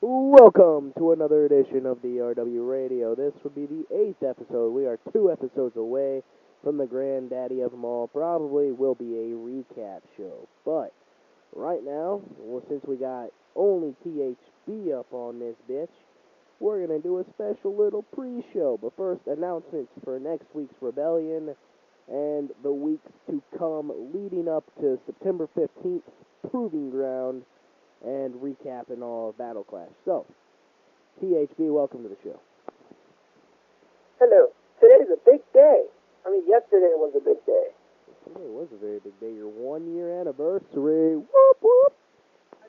Welcome to another edition of DRW Radio. This would be the 8th episode. We are 2 episodes away from the granddaddy of them all. Probably will be a recap show. But right now, since we got only THB up on this bitch, we're going to do a special little pre-show. But first, announcements for next week's Rebellion and the weeks to come leading up to September 15th, Proving Ground, and recapping all of Battle Clash. So, THB, welcome to the show. Hello. Today's a big day. Yesterday was a big day. Yesterday was a very big day. Your 1-year anniversary. Whoop, whoop. I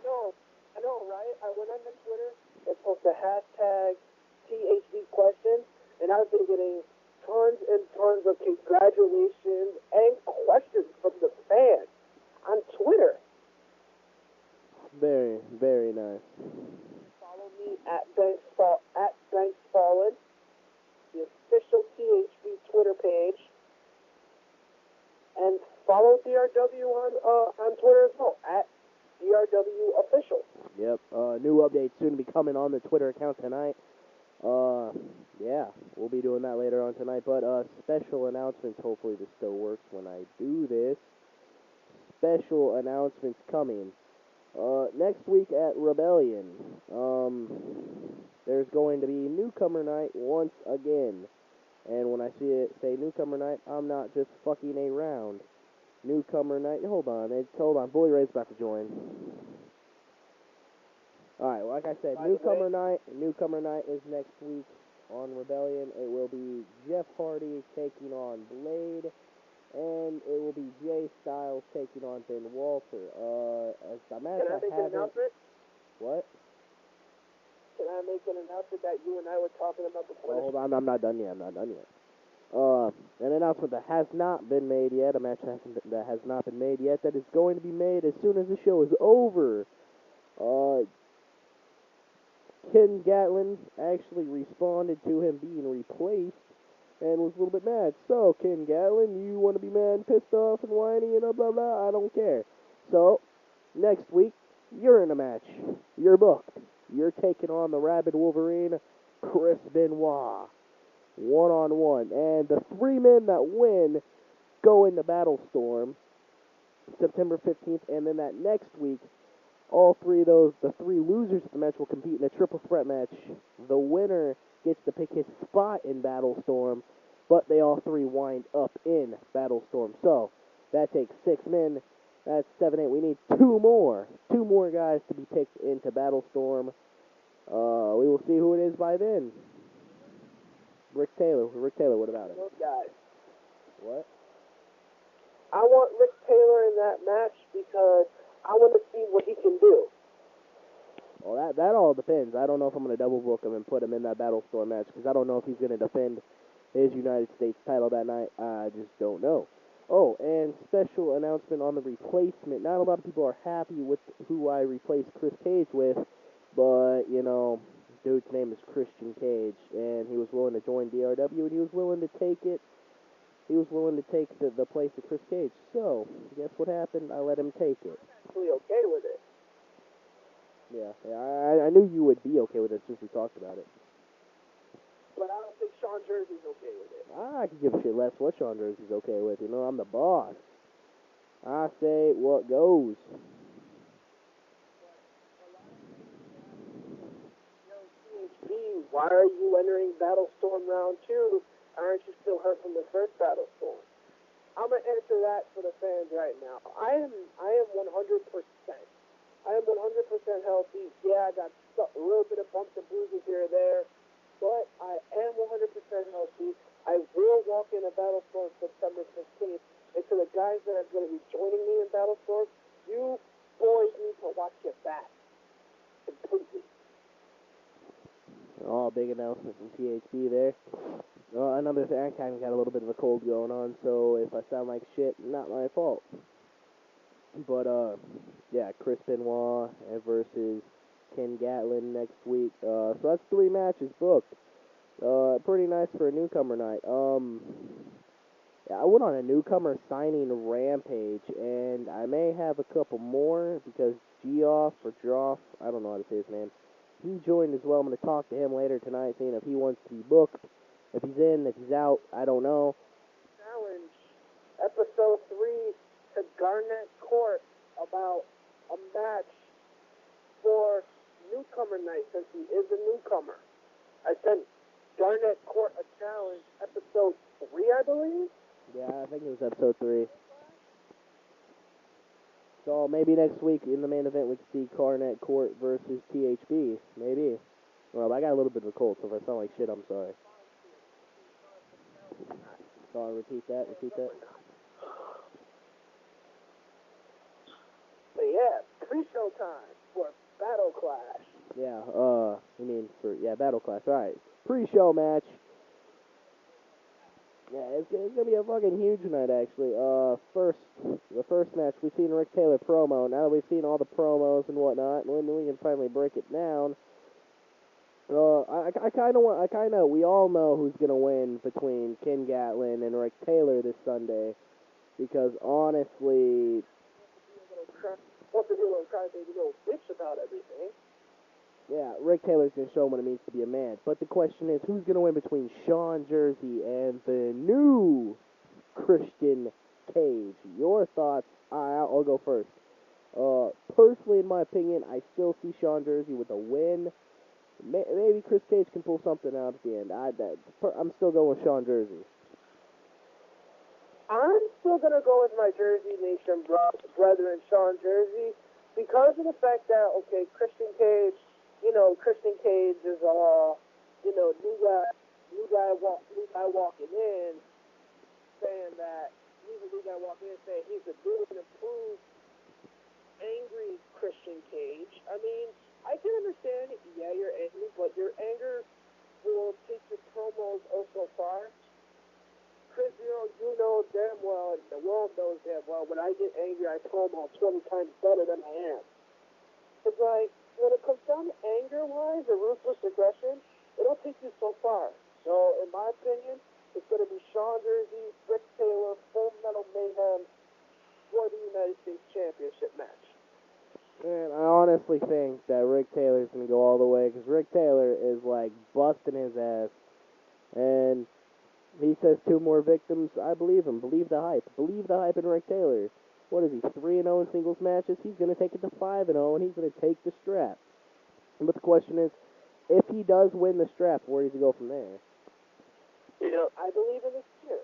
know, right? I went on the Twitter and posted hashtag THB questions, and I've been getting tons and tons of congratulations and questions from the fans on Twitter. Very, very nice. Follow me at BanksFallen, the official THB Twitter page, and follow DRW on Twitter as well, at DRW Official. Yep, new update soon to be coming on the Twitter account tonight. Yeah, we'll be doing that later on tonight, but special announcements, hopefully this still works when I do this. Special announcements coming. Next week at Rebellion, there's going to be Newcomer Night once again. And when I say Newcomer Night, I'm not just fucking around. Newcomer Night, hold on, Bully Ray's about to join. Alright, like I said, Newcomer Night is next week on Rebellion. It will be Jeff Hardy taking on Blade. And it will be Jay Styles taking on Ben Walter. Can I make an announcement? What? Can I make an announcement that you and I were talking about before? Hold on, I'm not done yet. An announcement that has not been made yet, a match that has not been made yet, that is going to be made as soon as the show is over. Ken Gatlin actually responded to him being replaced and was a little bit mad. So, Ken Gatlin, you want to be mad and pissed off and whiny and blah, blah, I don't care. So, next week, you're in a match. You're booked. You're taking on the Rabid Wolverine, Chris Benoit, one-on-one. And the 3 men that win go into Battlestorm September 15th, and then that next week, all 3 of those, the 3 losers of the match will compete in a triple threat match. The winner gets to pick his spot in Battlestorm, but they all 3 wind up in Battlestorm. So, that takes 6 men. That's 7, 8. We need 2 more. 2 more guys to be picked into Battlestorm. We will see who it is by then. Rick Taylor, what about him? Those guys. What? I want Rick Taylor in that match because I want to see what he can do. Well, that all depends. I don't know if I'm going to double book him and put him in that Battlestorm match, because I don't know if he's going to defend his United States title that night. I just don't know. Oh, and special announcement on the replacement. Not a lot of people are happy with who I replaced Chris Cage with, but, dude's name is Christian Cage, and he was willing to join DRW, and he was willing to take it. He was willing to take the place of Chris Cage. So, guess what happened? I let him take it. I'm actually okay with it. Yeah, I knew you would be okay with it since we talked about it. But I don't think Sean Jersey's okay with it. I could give a shit less what Sean Jersey's okay with. I'm the boss. I say what goes. THB, why are you entering Battlestorm Round 2? Aren't you still hurt from the first Battlestorm? I'm going to answer that for the fans right now. I am 100%. I am 100% healthy. Yeah, I got a little bit of bumps and bruises here or there, but I am 100% healthy. I will walk in a Battlestorm September 15th, and to the guys that are going to be joining me in Battlestorm, you boys need to watch your back completely. Oh, big announcement from THB there. Another thing, I kind of got a little bit of a cold going on, so if I sound like shit, not my fault. But, yeah, Chris Benoit versus Ken Gatlin next week. So that's 3 matches booked. Pretty nice for a newcomer night. Yeah, I went on a newcomer signing rampage, and I may have a couple more because Geoff or Droff, I don't know how to say his name, He joined as well. I'm going to talk to him later tonight, seeing if he wants to be booked. If he's in, if he's out, I don't know. Challenge, episode 3 to Garnet Court about a match for newcomer night, since he is a newcomer. I sent Garnet Court a challenge, episode 3, I believe? Yeah, I think it was episode 3. So maybe next week in the main event we can see Garnet Court versus THB. Maybe. Well, I got a little bit of a cold, so if I sound like shit, I'm sorry. Sorry, repeat that. But yeah, pre-show time for Battle Clash. Yeah, Battle Clash. Alright, pre-show match. Yeah, it's gonna be a fucking huge night, actually. The first match, we've seen Rick Taylor promo. Now that we've seen all the promos and whatnot, when we can finally break it down, we all know who's gonna win between Ken Gatlin and Rick Taylor this Sunday, because honestly, Wants to do a little crybaby little bitch about everything. yeah, Rick Taylor's going to show him what it means to be a man. But the question is, who's going to win between Sean Jersey and the new Christian Cage? Your thoughts? I'll go first. Personally, in my opinion, I still see Sean Jersey with a win. Maybe Chris Cage can pull something out at the end. I'm still going with Sean Jersey. I'm still going to go with my Jersey Nation brethren, Sean Jersey, because of the fact that, okay, Christian Cage is, new guy walking in, saying that, he's a new guy walking in saying he's a new and improved, angry Christian Cage. I mean, I can understand, yeah, you're angry, but your anger will take your promos so far. Chris, you know damn well, and the world knows damn well, when I get angry, I promo 20 times better than I am. It's like, when it comes down to anger-wise or ruthless aggression, it'll take you so far. So, in my opinion, it's going to be Sean Jersey, Rick Taylor, Full Metal Mayhem for the United States Championship match. Man, I honestly think that Rick Taylor's going to go all the way, because Rick Taylor is, like, busting his ass. And he says 2 more victims. I believe him. Believe the hype. Believe the hype in Rick Taylor. What is he, 3-0 in singles matches? He's going to take it to 5-0, and he's going to take the strap. But the question is, if he does win the strap, where does he go from there? Yeah, I believe in this year.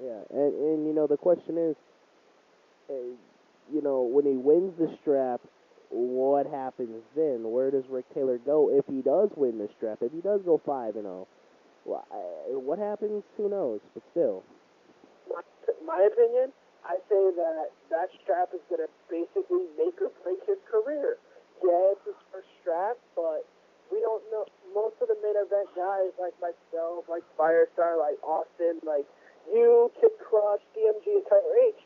Yeah, and the question is, when he wins the strap, what happens then? Where does Rick Taylor go if he does win the strap? If he does go 5-0? Well, what happens? Who knows? But still. My opinion, I say that strap is going to basically make or break his career. Yeah, it's his first strap, but we don't know. Most of the main event guys, like myself, like Firestar, like Austin, like you, Kid Crush, DMG, and Tyler H,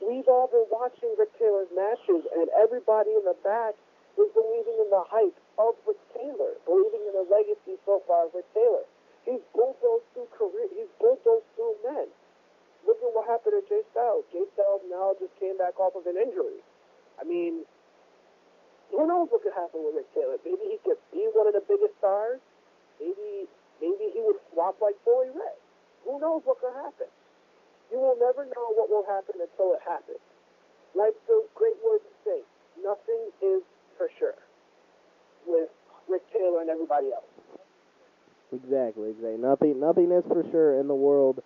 we've all been watching Rick Taylor's matches, and everybody in the back is believing in the hype of Rick Taylor, believing in the legacy so far of Rick Taylor. He's bulldozed through men. Look at what happened to Jay Styles. Jay Styles now just came back off of an injury. I mean, who knows what could happen with Rick Taylor? Maybe he could be one of the biggest stars. Maybe he would flop like Bully Ray. Who knows what could happen? You will never know what will happen until it happens. Like the great words say, nothing is for sure with Rick Taylor and everybody else. Exactly. Nothing is for sure in the world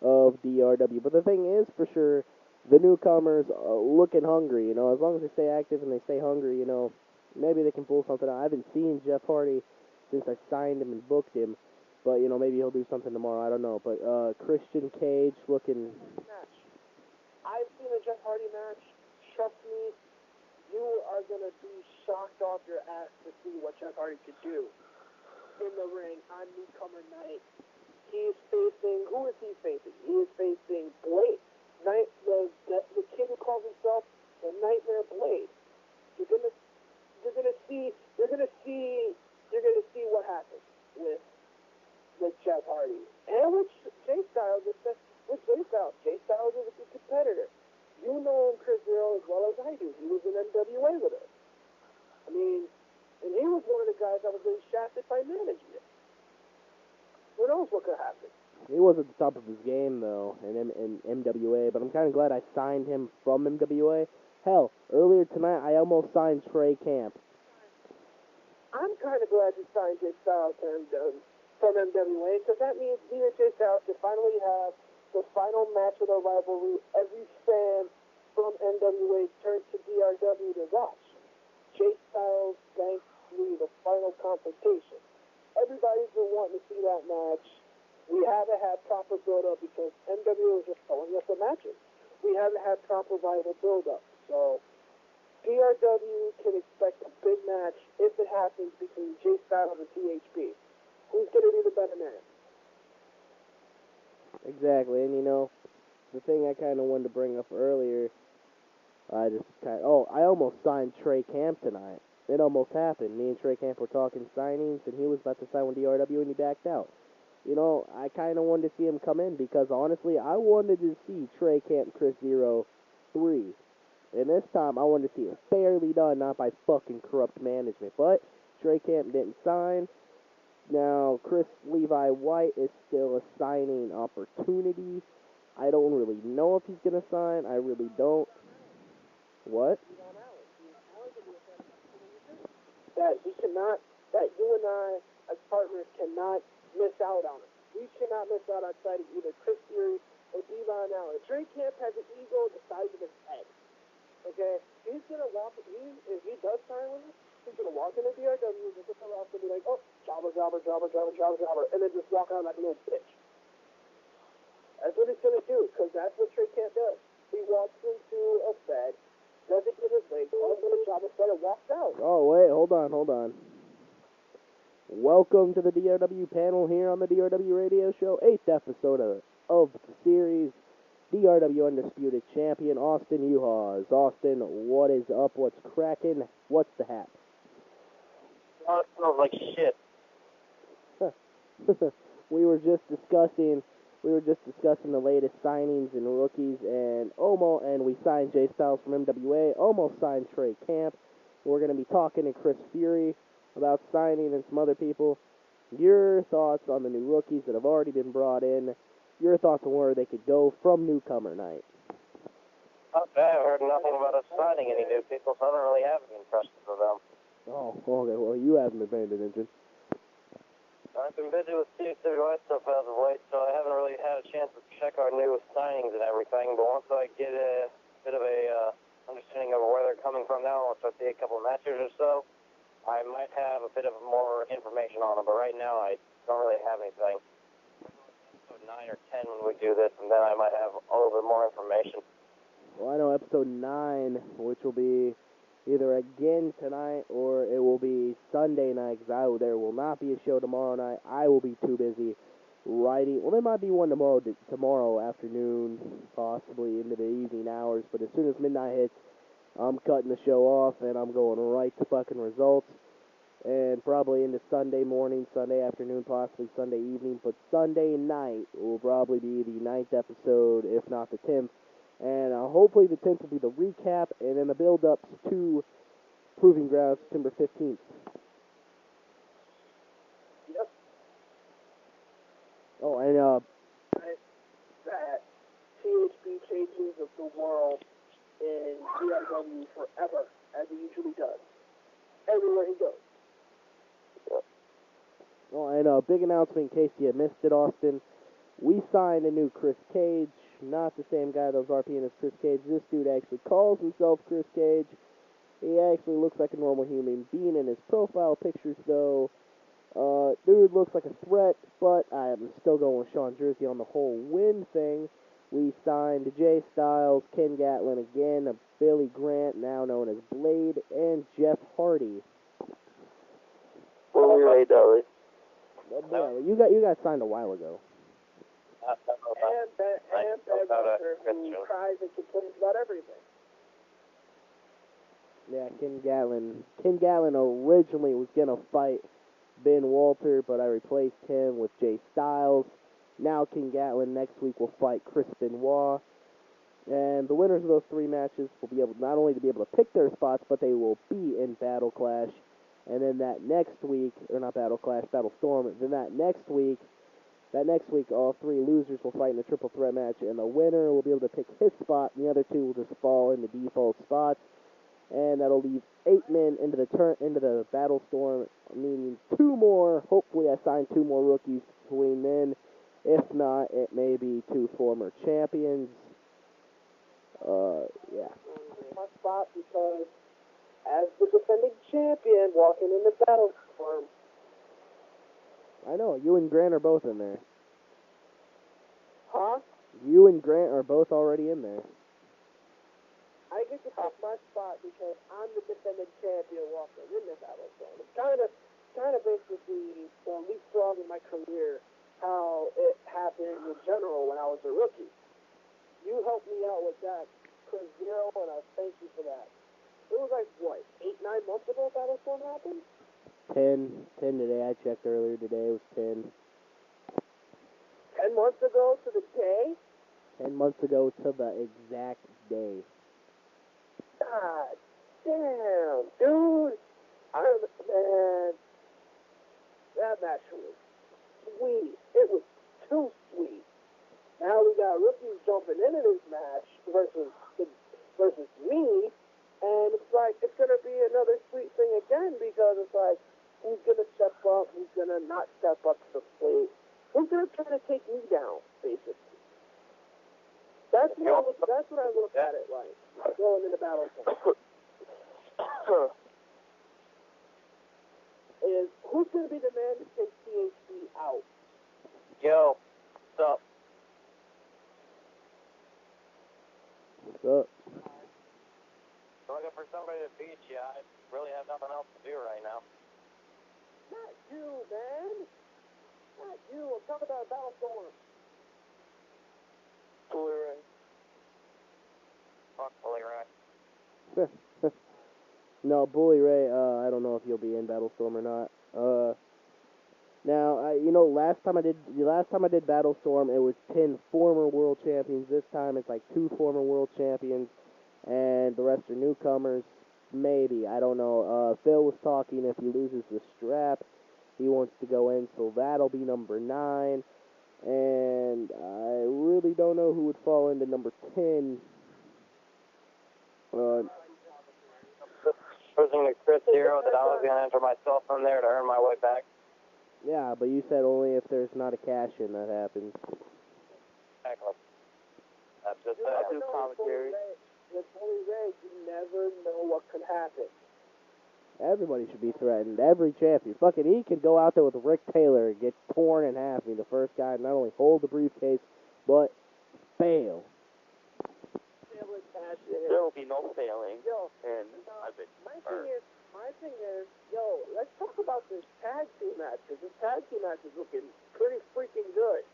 of DRW. But the thing is for sure, the newcomers are looking hungry. As long as they stay active and they stay hungry, maybe they can pull something out. I haven't seen Jeff Hardy since I signed him and booked him, but maybe he'll do something tomorrow. I don't know. But Christian Cage looking. I've seen a Jeff Hardy match. Trust me, you are gonna be shocked off your ass to see what Jeff Hardy could do in the ring on newcomer night. He is facing, who is he facing? He is facing Blade. The kid who calls himself the Nightmare Blade. You're gonna see what happens with Jeff Hardy. And with Jay Styles, Jay Styles is a good competitor. You know him, Chris Zero, as well as I do. He was in NWA with us. I mean, and he was one of the guys that was really shafted by management. Who knows what could happen? He was at the top of his game, though, in MWA, but I'm kind of glad I signed him from MWA. Hell, earlier tonight, I almost signed Trey Camp. I'm kind of glad you signed Jay Styles from MWA, because that means me and Jay Styles can finally have the final match of the rivalry every fan from NWA turns to DRW to watch. Jay Styles, Bank 3, the final confrontation. Everybody's been wanting to see that match. We haven't had proper build-up because NWA was just throwing us the matches. We haven't had proper rival build-up. So DRW can expect a big match if it happens between Jay Styles and THP. Who's going to be the better man? Exactly, and the thing I kind of wanted to bring up earlier, I almost signed Trey Camp tonight. It almost happened. Me and Trey Camp were talking signings, and he was about to sign with DRW, and he backed out. I kind of wanted to see him come in because, honestly, I wanted to see Trey Camp Chris 03. And this time, I wanted to see it fairly done, not by fucking corrupt management. But Trey Camp didn't sign. Now, Chris Levi White is still a signing opportunity. I don't really know if he's going to sign. I really don't. What? That you and I, as partners, cannot miss out on it. We cannot miss out on signing either Chris Fury or Devon Allen. Trey Camp has an ego the size of his head. Okay? He's going to walk, if he does sign with us, he's going to walk into DRW, just look around and be like, oh, jobber, and then just walk out like a little bitch. That's what he's going to do, because that's what Trey Camp does. He walks into a Fed, doesn't get his legs, calls him a jobber, and walks out. Oh, wait, hold on. Welcome to the DRW panel here on the DRW Radio Show, 8th episode of the series. DRW Undisputed Champion, Austin Uhas. Austin, what is up? What's cracking? What's the hat? Oh, it smells like shit. We were just discussing the latest signings and rookies, and we signed Jay Styles from MWA, almost signed Trey Camp. We're going to be talking to Chris Fury about signing and some other people. Your thoughts on the new rookies that have already been brought in. Your thoughts on where they could go from newcomer night. Okay, I've heard nothing about us signing any new people, so I don't really have any impressions of them. Oh, okay, well, you haven't been paying attention. I've been busy with Steve White stuff as of late, so I haven't really had a chance to check our new signings and everything, but once I get a bit of a understanding of where they're coming from now, once I see a couple of matches or so, I might have a bit of more information on them, but right now I don't really have anything. 9 or 10 when we do this, and then I might have a little bit more information. Well, I know episode 9, which will be either again tonight or it will be Sunday night, because there will not be a show tomorrow night. I will be too busy writing. Well, there might be one tomorrow afternoon, possibly into the evening hours, but as soon as midnight hits, I'm cutting the show off, and I'm going right to fucking results. And probably into Sunday morning, Sunday afternoon, possibly Sunday evening. But Sunday night will probably be the 9th episode, if not the 10th. And hopefully the 10th will be the recap, and then the build-up to Proving Ground September 15th. Yep. Oh, and that THB changes of the world in DRW forever, as he usually does. Everywhere he goes. Oh, and a big announcement in case you missed it, Austin. We signed a new Chris Cage. Not the same guy that was RPing as Chris Cage. This dude actually calls himself Chris Cage. He actually looks like a normal human being in his profile pictures, though. Dude looks like a threat, but I am still going with Sean Jersey on the whole win thing. We signed Jay Styles, Ken Gatlin again, Billy Grant, now known as Blade, and Jeff Hardy. Well, we made that, right? Yeah, you got signed a while ago. And that wrestler who cries and complains about everything. Yeah, Ken Gatlin originally was going to fight Ben Walter, but I replaced him with Jay Styles. Now Ken Gatlin next week will fight Chris Benoit. And the winners of those 3 matches will be able not only to be able to pick their spots, but they will be in Battle Clash And then that next week, or not Battle Clash, Battle Storm, then that next week, all three losers will fight in a triple threat match, and the winner will be able to pick his spot, and the other two will just fall in the default spots, and that'll leave 8 men into the Battle Storm, meaning 2 more. Hopefully, I sign 2 more rookies between then. If not, it may be 2 former champions. Yeah. My spot because as the defending champion walking in the Battle Storm. I know, you and Grant are both in there. Huh? You and Grant are both already in there. I get to pick my spot because I'm the defending champion walking in the Battle Storm. It's kind of basically, well, leapfrog in my career, how it happened in general when I was a rookie. You helped me out with that, Chris Zero, and I thank you for that. It was like, what, 8-9 months ago Battle Storm happened? 10 today. I checked earlier today. It was 10. 10 months ago to the day? 10 months ago to the exact day. God damn, dude. Man, that match was sweet. It was too sweet. Now we got rookies jumping into this match versus me, and it's like, it's going to be another sweet thing again because it's like, who's going to step up, who's going to not step up to the plate, who's going to try to take me down, basically. That's what I look at it like, going into Battle Storm. Is who's going to be the man to take THC out? Yo, what's up? What's up? Looking for somebody to beat you. I really have nothing else to do right now. Not you, man. Not you. I'm talking about Battle Storm. Bully Ray. Fuck Bully Ray. No, Bully Ray, I don't know if you'll be in Battlestorm or not. Now, last time I did Battlestorm, it was 10 former world champions. This time it's like 2 former world champions, and the rest are newcomers. Maybe, I don't know. Phil was talking if he loses the strap, he wants to go in, so that'll be number 9. And I really don't know who would fall into number 10. Losing to Chris Zero, that I was going to enter myself from there to earn my way back. Yeah, but you said only if there's not a cash-in that happens. Exactly. That's just You that. never know with Bully Ray, you never know what could happen. Everybody should be threatened. Every champion. Fucking he could go out there with Rick Taylor and get torn in half. I mean, the first guy to not only hold the briefcase, but fail. There will be no failing. Yo, and I've been my thing is, yo, let's talk about this tag team match, because this tag team match is looking pretty freaking good.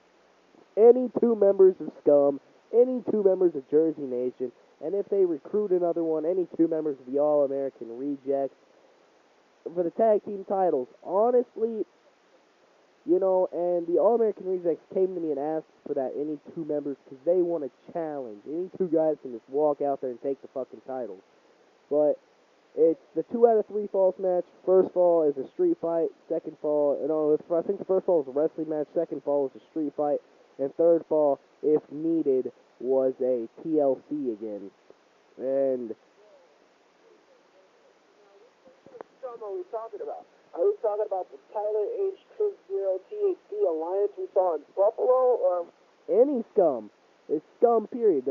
Any 2 members of Scum, any 2 members of Jersey Nation, and if they recruit another one, any 2 members of the All-American Rejects, for the tag team titles, honestly, and the All-American Rejects came to me and asked for that, any 2 members, because they want a challenge. Any 2 guys can just walk out there and take the fucking titles. But it's the 2 out of 3 falls match. First fall is a street fight. Second fall, I think the first fall was a wrestling match. Second fall was a street fight. And third fall, if needed, was a TLC again. And What are we talking about? Are we talking about the Tyler H. Chris Zero THC alliance we saw in Buffalo, or any Scum. It's Scum, period.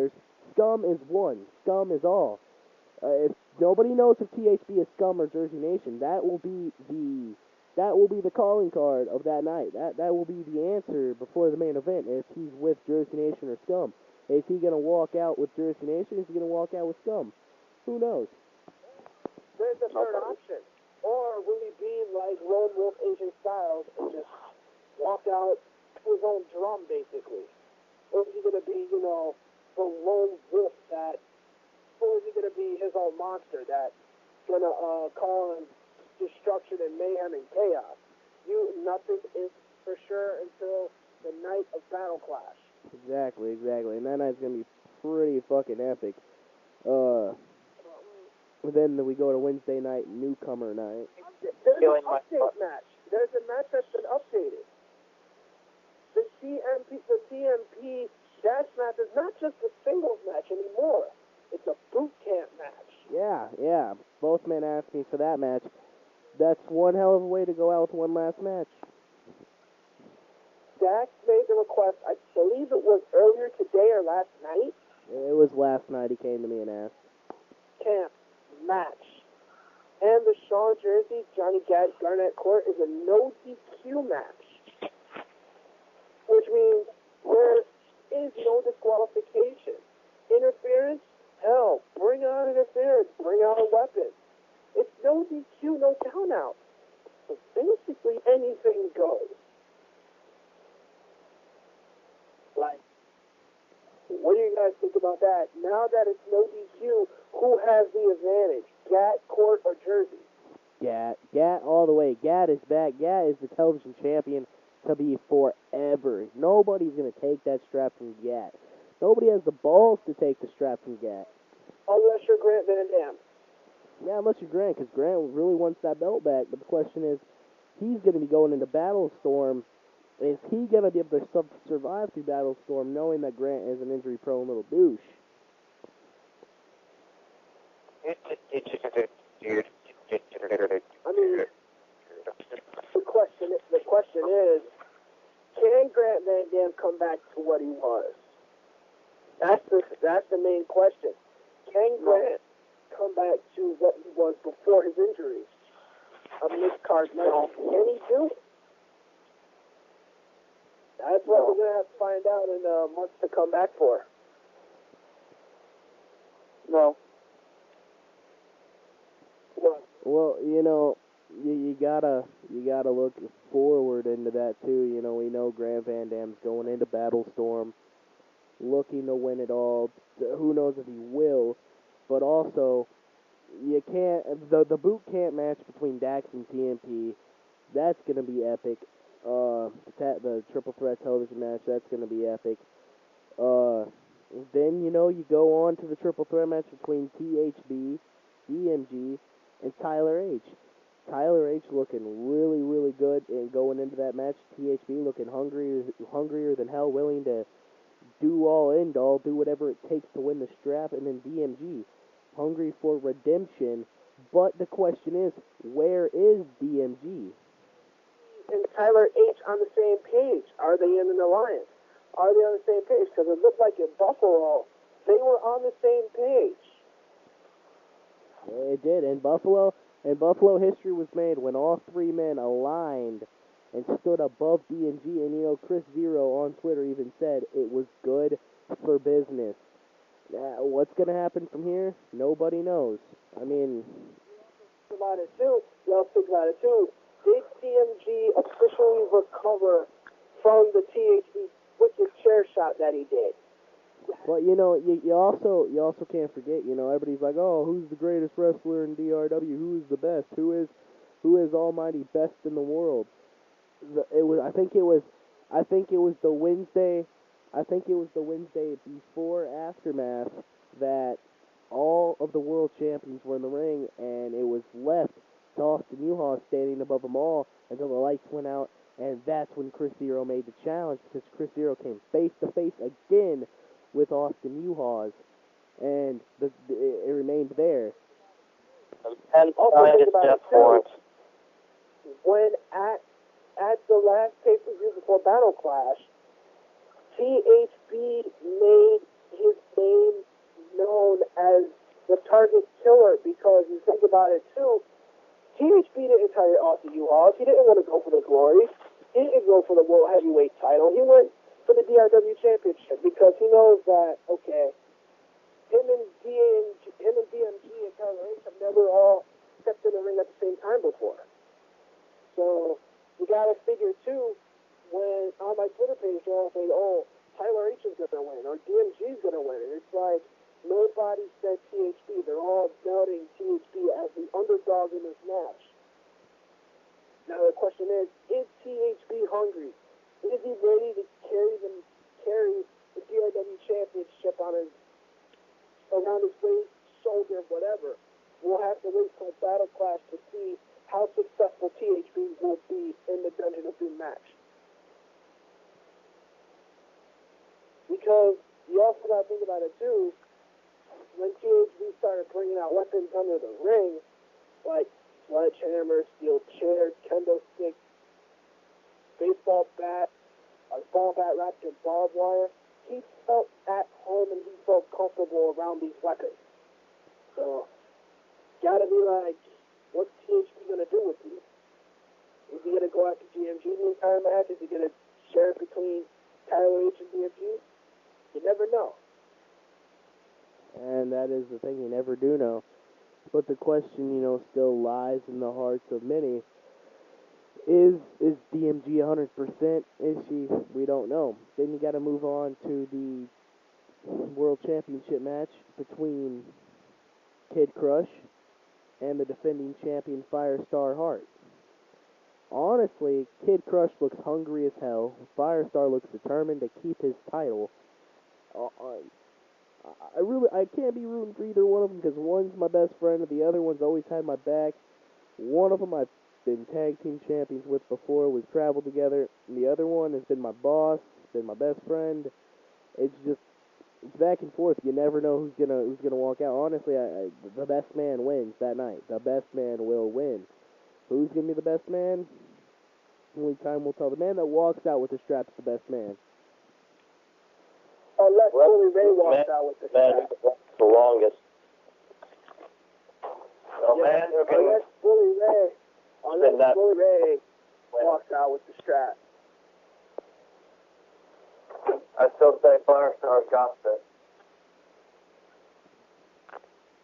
Scum is one. Scum is all. If nobody knows if THB is Scum or Jersey Nation, that will be the calling card of that night. That will be the answer before the main event if he's with Jersey Nation or Scum. Is he gonna walk out with Jersey Nation? Is he gonna walk out with Scum? Who knows? there's a third option? Or will he be like Lone Wolf Asian Styles and just walk out to his own drum, basically? Or is he going to be, the lone wolf that, or is he going to be his own monster that's going to cause destruction and mayhem and chaos? Nothing is for sure until the night of Battle Clash. Exactly. And that night's gonna be pretty fucking epic. Then we go to Wednesday night, newcomer night. There's an update match. There's a match that's been updated. The CMP dash match is not just a singles match anymore. It's a boot camp match. Yeah. Both men asked me for that match. That's one hell of a way to go out with one last match. Dax made the request, I believe it was earlier today or last night. It was last night he came to me and asked. Camp match. And the Shawn Jersey Johnny Garnett Court is a no DQ match. Which means there is no disqualification. Interference? Hell, bring on interference. Bring out a weapon. It's no DQ, no count out. So basically anything goes. Like, what do you guys think about that? Now that it's no DQ, who has the advantage? Gat, Court, or Jersey? Gat all the way. Gat is back. Gat is the television champion to be forever. Nobody's going to take that strap from Gat. Nobody has the balls to take the strap from Gat. Unless you're Grant Van Dam. Yeah, unless you're Grant, because Grant really wants that belt back. But the question is, he's going to be going into Battlestorm. Is he going to be able to survive through Battlestorm knowing that Grant is an injury-prone little douche? I mean, the question is, can Grant Van Dam come back to what he was? That's the main question. Can Grant come back to what he was before his injuries? A mid-card match. Can he do it? That's what we're going to have to find out in months to come back for. No. Well, you gotta look forward into that too. We know Grant Van Dam's going into Battlestorm, looking to win it all. Who knows if he will? But also, you can't. The boot camp match between Dax and TMP, that's gonna be epic. The triple threat television match, that's gonna be epic. Then you go on to the triple threat match between THB, DMG, and Tyler H. Tyler H looking really, really good and going into that match. THB looking hungrier than hell, willing to do all, do whatever it takes to win the strap. And then DMG, hungry for redemption. But the question is, where is DMG? And Tyler H on the same page? Are they in an alliance? Are they on the same page? Because it looked like in Buffalo, they were on the same page. It did. In Buffalo, history was made when all three men aligned and stood above DMG. And Chris Zero on Twitter even said it was good for business. What's going to happen from here? Nobody knows. I mean, Think about it too. Did DMG officially recover from the THB wicked chair shot that he did? But you also can't forget. Everybody's like, oh, who's the greatest wrestler in DRW? Who is the best? Who is almighty best in the world? I think it was the Wednesday before Aftermath that all of the world champions were in the ring, and it was left to Austin Uhas standing above them all until the lights went out, and that's when Chris Zero made the challenge, because Chris Zero came face to face again with Austin Uhas, and it remained there. Also think about it too. When at the last pay-per-view before Battle Clash, THB made his name known as the Target Killer, because you think about it too, THB didn't tire Austin Uhas. He didn't want to go for the glory. He didn't go for the World Heavyweight title. He went for the DRW Championship because he knows that, okay, him and DMG and Tyler H have never all stepped in the ring at the same time before. So you gotta figure too, when on my Twitter page they're all saying, oh, Tyler H is gonna win or DMG is gonna win. And it's like nobody said THB. They're all doubting THB as the underdog in this match. Now the question is THB hungry? Is he ready to carry the DRW Championship around his waist, shoulder, whatever? we'll have to wait till Battle Clash to see how successful THB will be in the Dungeon of Doom match. Because you also got to think about it too, when THB started bringing out weapons under the ring, like sledgehammers, steel chairs, kendo sticks, baseball bat, a ball bat wrapped in barbed wire, he felt at home and he felt comfortable around these weapons. So, gotta be like, what's THB gonna do with these? Is he gonna go after DMG the entire match? Is he gonna share it between Tyler H and DMG? You never know. And that is the thing, you never do know. But the question, still lies in the hearts of many. Is DMG 100%? Is she? We don't know. Then you got to move on to the World Championship match between Kid Crush and the defending champion Firestar Hart. Honestly, Kid Crush looks hungry as hell. Firestar looks determined to keep his title. I can't be rooting for either one of them because one's my best friend and the other one's always had my back. One of them I've been tag team champions with before. We've traveled together. And the other one has been my boss, been my best friend. It's back and forth. You never know who's gonna walk out. Honestly, the best man wins that night. The best man will win. Who's gonna be the best man? Only time will tell. The man that walks out with the strap is the best man. Unless Bully Ray walks out with the strap. The longest. Unless Bully Ray walks out with the strap. I still say Firestar got this.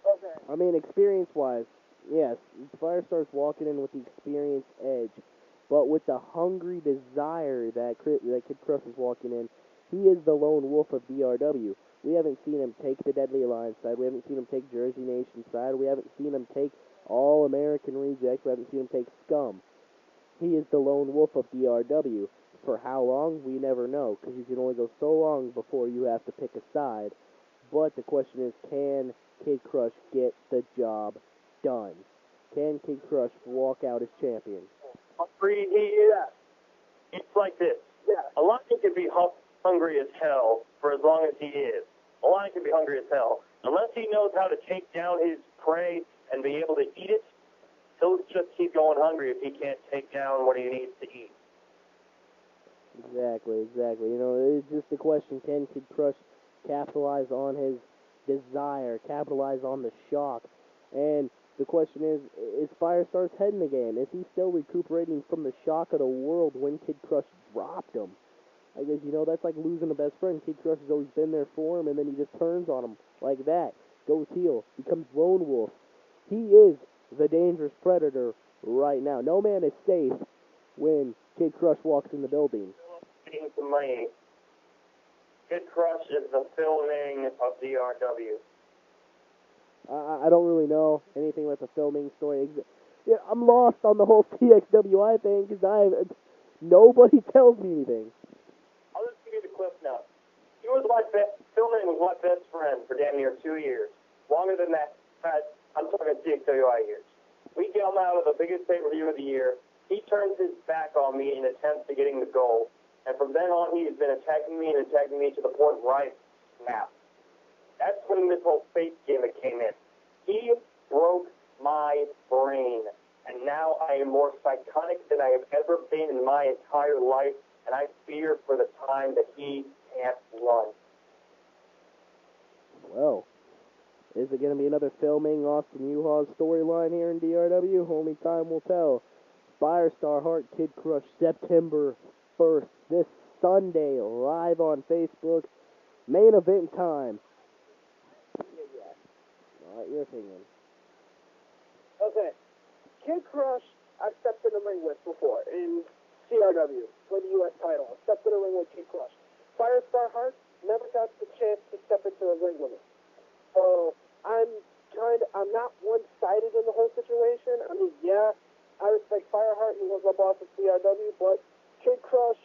Okay. I mean, experience-wise, yes, Firestar's walking in with the experience edge, but with the hungry desire that Kid Crush is walking in, he is the lone wolf of DRW. We haven't seen him take the Deadly Alliance side. We haven't seen him take Jersey Nation side. We haven't seen him take All-American Rejects. We haven't seen him take Scum. He is the lone wolf of DRW. For how long, we never know, because you can only go so long before you have to pick a side. But the question is, can Kid Crush get the job done? Can Kid Crush walk out as champion? It's like this. Yeah. A lion can be hungry as hell for as long as he is. A lion can be hungry as hell. Unless he knows how to take down his prey and be able to eat it, he'll just keep going hungry if he can't take down what he needs to eat. Exactly. It's just the question, can Kid Crush capitalize on his desire, capitalize on the shock? And the question is Firestar's head in the game? Is he still recuperating from the shock of the world when Kid Crush dropped him? I guess, that's like losing a best friend. Kid Crush has always been there for him, and then he just turns on him like that. Goes heel, becomes lone wolf. He is the dangerous predator right now. No man is safe when Kid Crush walks in the building. Kid Crush is the filming of DRW. I don't really know anything about the filming story. Yeah, I'm lost on the whole CXWI thing because nobody tells me anything. I'll just give you the clip notes. Filming was my best friend for damn near 2 years. Longer than that, I'm talking CXWI years. We come out of the biggest pay-per-view of the year. He turns his back on me in attempts to getting the goal. And from then on, he has been attacking me to the point where I snapped. That's when this whole fake gimmick came in. He broke my brain. And now I am more psychotic than I have ever been in my entire life. And I fear for the time that he can't run. Well, is it going to be another filming Austin U-Haul's storyline here in DRW? Only time will tell. Firestar Hart Kid Crush, September 1st, this Sunday, live on Facebook. Main event time. All right, your opinion. Okay. Kid Crush, I've stepped in the ring with before in CRW for the U.S. title. I've stepped in the ring with Kid Crush. Firestar Hart never got the chance to step into the ring with him. So I'm not one-sided in the whole situation. I mean, yeah, I respect Fireheart. He was my boss at CRW, but Kid Crush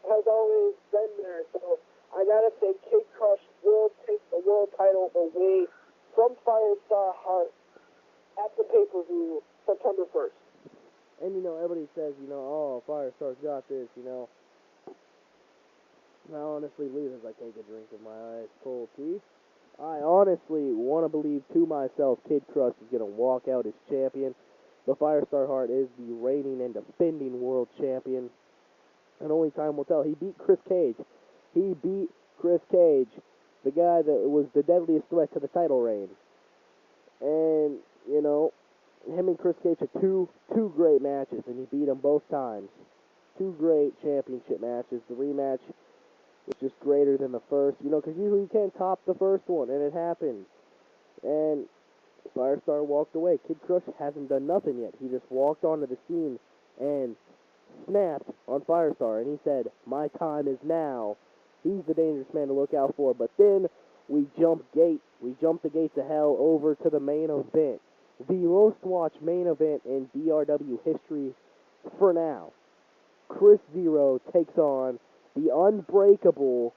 has always been there. So I gotta say, Kid Crush will take the world title away from Firestar Heart at the pay-per-view September 1st. And, you know, everybody says, you know, oh, Firestar's got this, you know. I honestly believe as I take a drink of my ice cold tea, I honestly want to believe to myself Kid Crush is going to walk out as champion. But Firestar Heart is the reigning and defending world champion. And only time will tell. He beat Chris Cage. He beat Chris Cage, the guy that was the deadliest threat to the title reign. And, you know, him and Chris Cage had two great matches, and he beat them both times. Two great championship matches. The rematch was just greater than the first, you know, because usually you can't top the first one, and it happened. And Firestar walked away. Kid Crush hasn't done nothing yet. He just walked onto the scene and snapped on Firestar, and he said, my time is now. He's the dangerous man to look out for. But then we jumped the gates of hell over to the main event. The most watched main event in DRW history for now. Chris Zero takes on the unbreakable,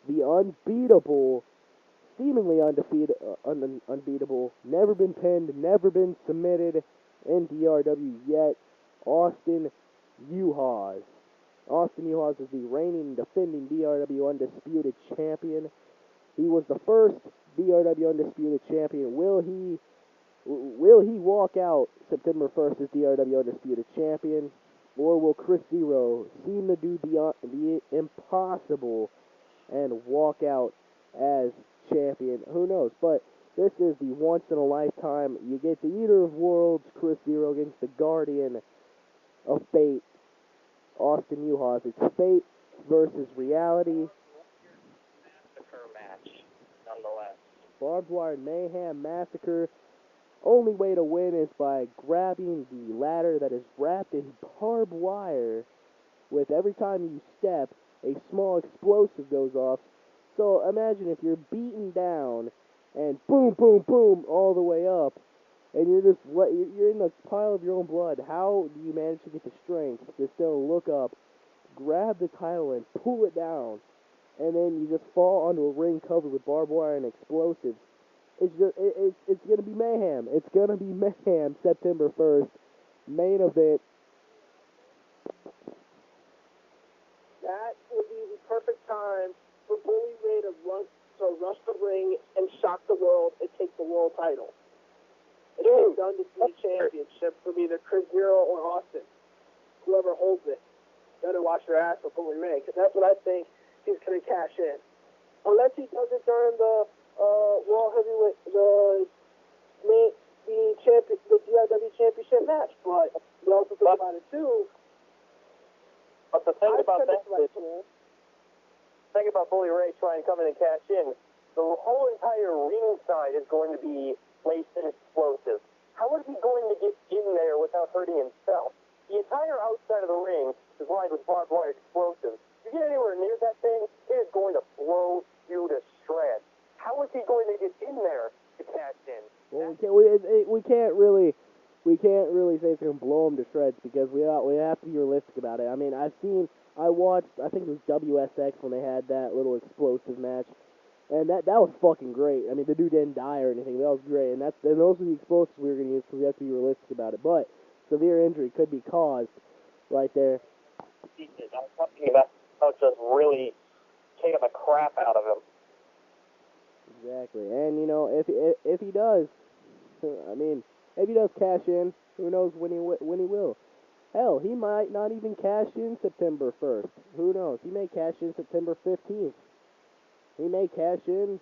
the unbeatable, seemingly unbeatable, never been pinned, never been submitted in DRW yet, Austin Uhas. Austin Uhas is the reigning and defending DRW Undisputed Champion. He was the first DRW Undisputed Champion. Will he walk out September 1st as DRW Undisputed Champion? Or will Chris Zero seem to do the impossible and walk out as champion? Who knows? But this is the once-in-a-lifetime. You get the Eater of Worlds, Chris Zero, against the Guardian of Fate, Austin Uhas. It's fate versus reality. Massacre match, nonetheless. Barbed wire mayhem massacre. Only way to win is by grabbing the ladder that is wrapped in barbed wire. With every time you step, a small explosive goes off. So imagine if you're beaten down and boom, boom, boom all the way up, and you're in the pile of your own blood. How do you manage to get the strength to still look up, grab the title, and pull it down, and then you just fall onto a ring covered with barbed wire and explosives? It's gonna be mayhem. It's gonna be mayhem. September 1st, main event. That would be the perfect time for Bully Ray to rush the ring and shock the world and take the world title. And take the Undisputed Championship from either Chris Zero or Austin. Whoever holds it. Better watch your ass for Bully Ray, because that's what I think he's going to cash in. Unless he does it during the World Heavyweight, the DRW Championship match. But you also think about it too. But the thing about that is, thing about Bully Ray trying to come in and cash in, the whole entire ring side is going to be laced in explosives. How is he going to get in there without hurting himself? The entire outside of the ring is lined with barbed wire explosives. If you get anywhere near that thing, it is going to blow you to shreds. How is he going to get in there to cash in? Well, we can't really say it's gonna blow him to shreds, because we have to be realistic about it. I mean, I watched, I think it was WSX when they had that little explosive match, and that was fucking great. I mean, the dude didn't die or anything. That was great, and those are the explosives we were gonna use, because we have to be realistic about it. But severe injury could be caused right there. Jesus, I'm talking about how just really taking the crap out of him. Exactly, and you know, if he does, I mean, if he does cash in, who knows when he will. Hell, he might not even cash in September 1st. Who knows? He may cash in September 15th. He may cash in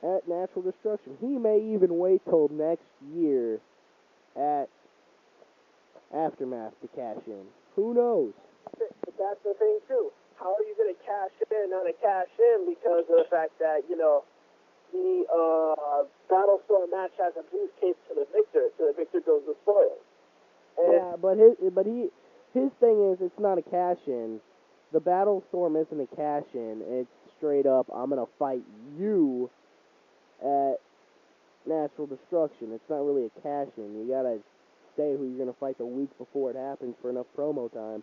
at Natural Destruction. He may even wait till next year at Aftermath to cash in. Who knows? But that's the thing too. How are you going to cash in, not to cash in, because of the fact that, you know, the Battlestorm match has a briefcase to the victor, so the victor goes the spoils. Yeah, but his thing is, it's not a cash in. The Battlestorm isn't a cash in. It's straight up, I'm gonna fight you at Natural Destruction. It's not really a cash in. You gotta say who you're gonna fight the week before it happens for enough promo time.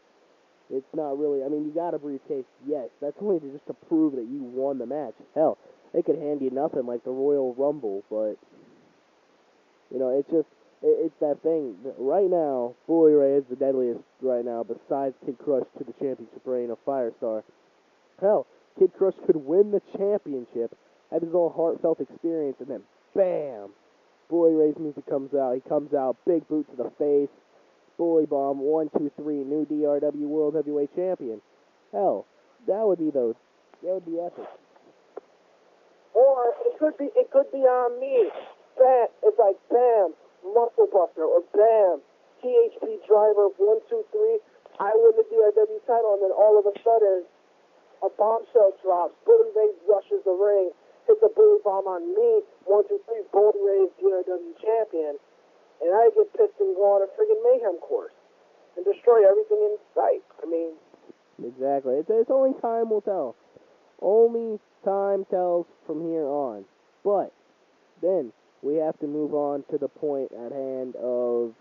It's not really, I mean, you got a briefcase, yes. That's only just to prove that you won the match. Hell, they could hand you nothing like the Royal Rumble, but it's that thing. Right now, Bully Ray is the deadliest right now, besides Kid Crush to the championship reign of Firestar. Hell, Kid Crush could win the championship, have his own heartfelt experience, and then bam! Bully Ray's music comes out. He comes out, big boot to the face, Bully Bomb, 1, 2, 3, new DRW World Heavyweight Champion. Hell, that would be epic. Or it could be on me. Bam, it's like bam, Muscle Buster, or bam, THP Driver, 1, 2, 3. I win the DRW title, and then all of a sudden, a bombshell drops. Bully Ray rushes the ring, hits a bully bomb on me. 1, 2, 3. Bully Ray's DRW champion, and I get pissed and go on a friggin' mayhem course and destroy everything in sight. I mean, exactly. It's only time will tell. Only time tells from here on. But then we have to move on to the point at hand of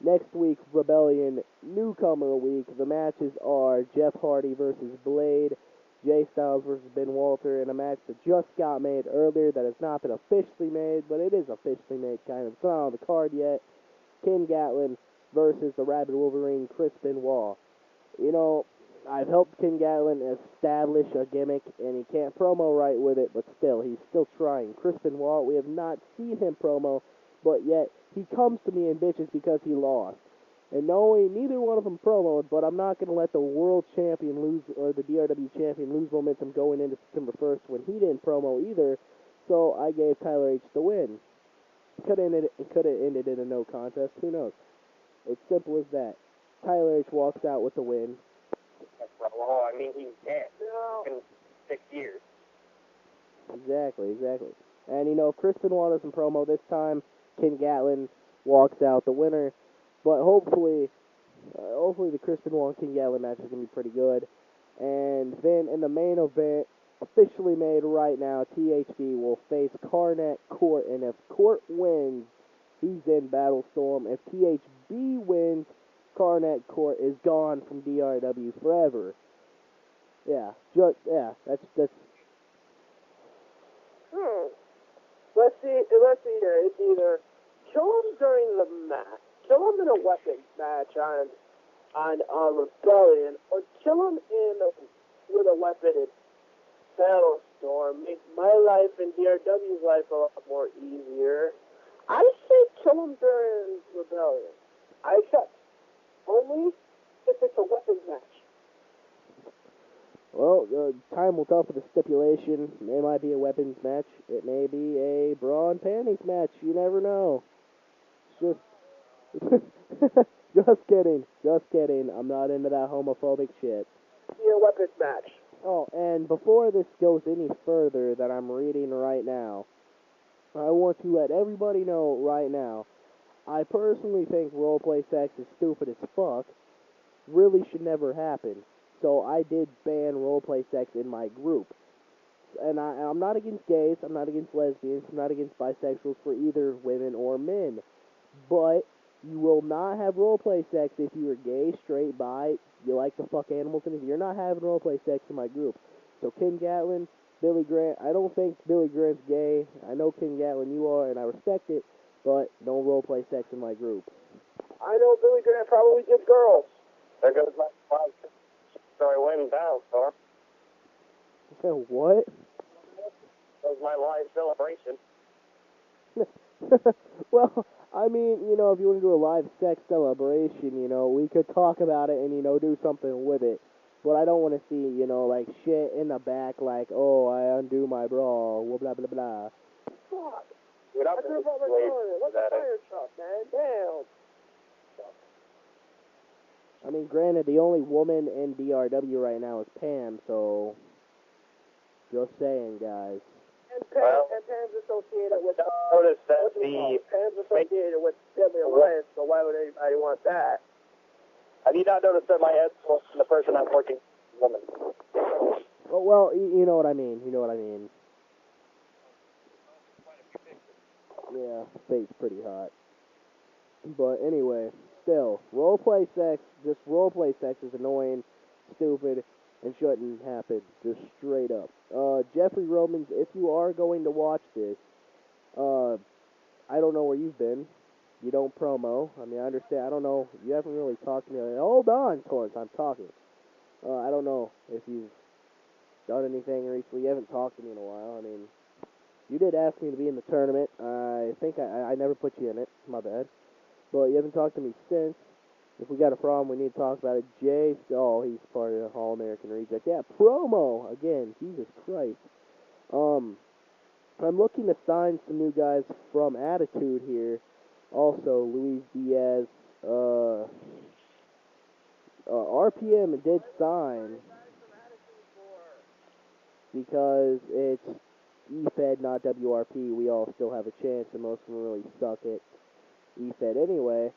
next week's Rebellion Newcomer Week. The matches are Jeff Hardy versus Blade, Jay Styles versus Ben Walter, in a match that just got made earlier that has not been officially made, but it is officially made, kind of. It's not on the card yet. Ken Gatlin versus the Rabid Wolverine, Chris Benoit. I've helped Ken Gatlin establish a gimmick, and he can't promo right with it, but still, he's still trying. Chris Benoit, we have not seen him promo, but yet he comes to me and bitches because he lost. And neither one of them promoed, but I'm not going to let the world champion lose, or the DRW champion lose momentum going into September 1st when he didn't promo either, so I gave Tyler H the win. It could have ended in a no contest, who knows? It's simple as that. Tyler H walks out with the win. Well, I mean, he's dead. In 6 years. Exactly. And, if Chris Benoit doesn't promo this time, Ken Gatlin walks out the winner. But hopefully the Chris Benoit and Ken Gatlin match is going to be pretty good. And then in the main event, officially made right now, THB will face Cornette Court. And if Court wins, he's in Battlestorm. If THB wins, Cornette Court is gone from DRW forever. That's. Let's see here. It's either kill him during the match, kill him in a weapons match on Rebellion, or kill him with a weapon in Battlestorm. Make my life and DRW's life a lot more easier. I say kill him during Rebellion. I accept. Only if it's a weapons match. Well, time will tell for the stipulation. It might be a weapons match. It may be a bra and panties match. You never know. Just kidding. I'm not into that homophobic shit. Be a weapons match. Oh, and before this goes any further that I'm reading right now, I want to let everybody know right now, I personally think roleplay sex is stupid as fuck. Really should never happen. So I did ban roleplay sex in my group. And I'm not against gays, I'm not against lesbians, I'm not against bisexuals for either women or men. But you will not have roleplay sex if you are gay, straight, bi, you like to fuck animals, and if you're not having roleplay sex in my group. So Ken Gatlin, Billy Grant, I don't think Billy Grant's gay. I know Ken Gatlin you are, and I respect it. But no roleplay sex in my group. I know Billy Grant probably did girls. There goes my live. Sorry, win Battlestorm. What? That was my live celebration. Well, I mean, if you want to do a live sex celebration, we could talk about it and, do something with it. But I don't want to see, like, shit in the back, like, oh, I undo my bra, blah, blah, blah. Fuck. Dude, I could have brought my car in. What's the fire truck, man? Damn. I mean, granted, the only woman in DRW right now is Pam, so just saying, guys. And Pam's associated with notice that Pam's associated with Deadly Alliance, so why would anybody want that? Have you not noticed that my head's close to the person I'm working woman? Oh, well, you know what I mean. Yeah, fate's pretty hot. But anyway, still, roleplay sex is annoying, stupid, and shouldn't happen, just straight up. Jeffrey Romans, if you are going to watch this, I don't know where you've been. You don't promo. I mean, I understand. I don't know. You haven't really talked to me. Hold on, Torrance. I'm talking. I don't know if you've done anything recently. You haven't talked to me in a while. I mean, you did ask me to be in the tournament. I think I never put you in it. My bad. But you haven't talked to me since. If we got a problem, we need to talk about it. Jay, oh, he's part of the All-American Reject. Yeah, promo again. Jesus Christ. I'm looking to sign some new guys from Attitude here. Also, Luis Diaz, RPM did sign because it's EFED, not WRP. We all still have a chance, and most of them really suck at EFED anyway.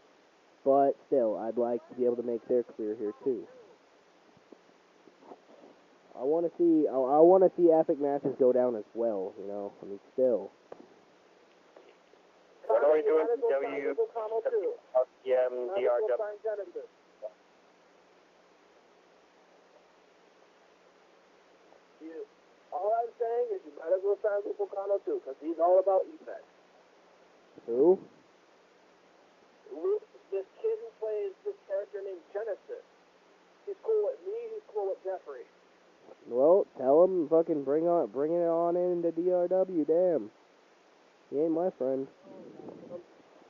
But still, I'd like to be able to make their career here too. I want to see epic matches go down as well. You know, I mean, still. What are we doing? DRW. All I'm saying is you might as well sign with Volcano too, because he's all about EFED. Who? This kid who plays this character named Genesis. He's cool with me, he's cool with Jeffrey. Well, tell him fucking bring it on into DRW, damn. He ain't my friend.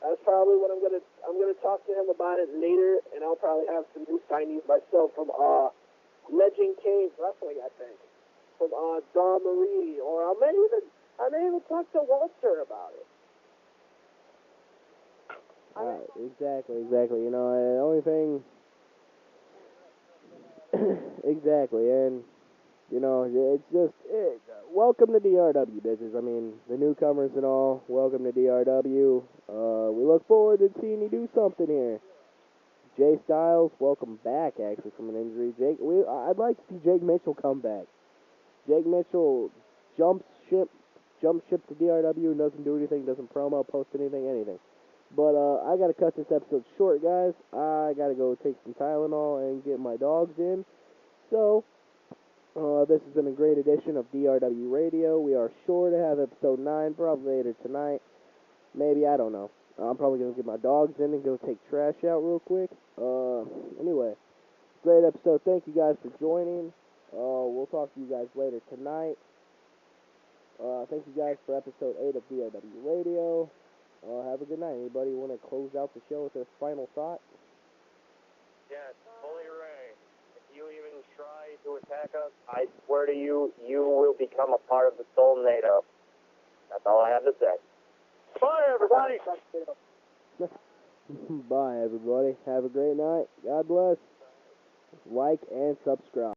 That's probably what I'm gonna talk to him about it later, and I'll probably have some new signees myself from Legend Cave Wrestling, I think. From Dawn Marie, or I may even talk to Walter about it. Exactly. You know, the only thing, exactly, and you know, it's just welcome to DRW, bitches. I mean, the newcomers and all, welcome to DRW. We look forward to seeing you do something here. Jay Styles, welcome back, actually, from an injury. I'd like to see Jake Mitchell come back. Jake Mitchell jumps ship to DRW and doesn't do anything, doesn't promo, post anything. But I gotta cut this episode short, guys. I gotta go take some Tylenol and get my dogs in. So, this has been a great edition of DRW Radio. We are sure to have episode 9, probably later tonight. Maybe, I don't know. I'm probably gonna get my dogs in and go take trash out real quick. Anyway, great episode. Thank you guys for joining. We'll talk to you guys later tonight. Thank you guys for episode 8 of DRW Radio. Have a good night. Anybody want to close out the show with their final thought? Yes, Bully Ray. If you even try to attack us, I swear to you, you will become a part of the Soul NATO. That's all I have to say. Bye, everybody. Bye, everybody. Have a great night. God bless. Like and subscribe.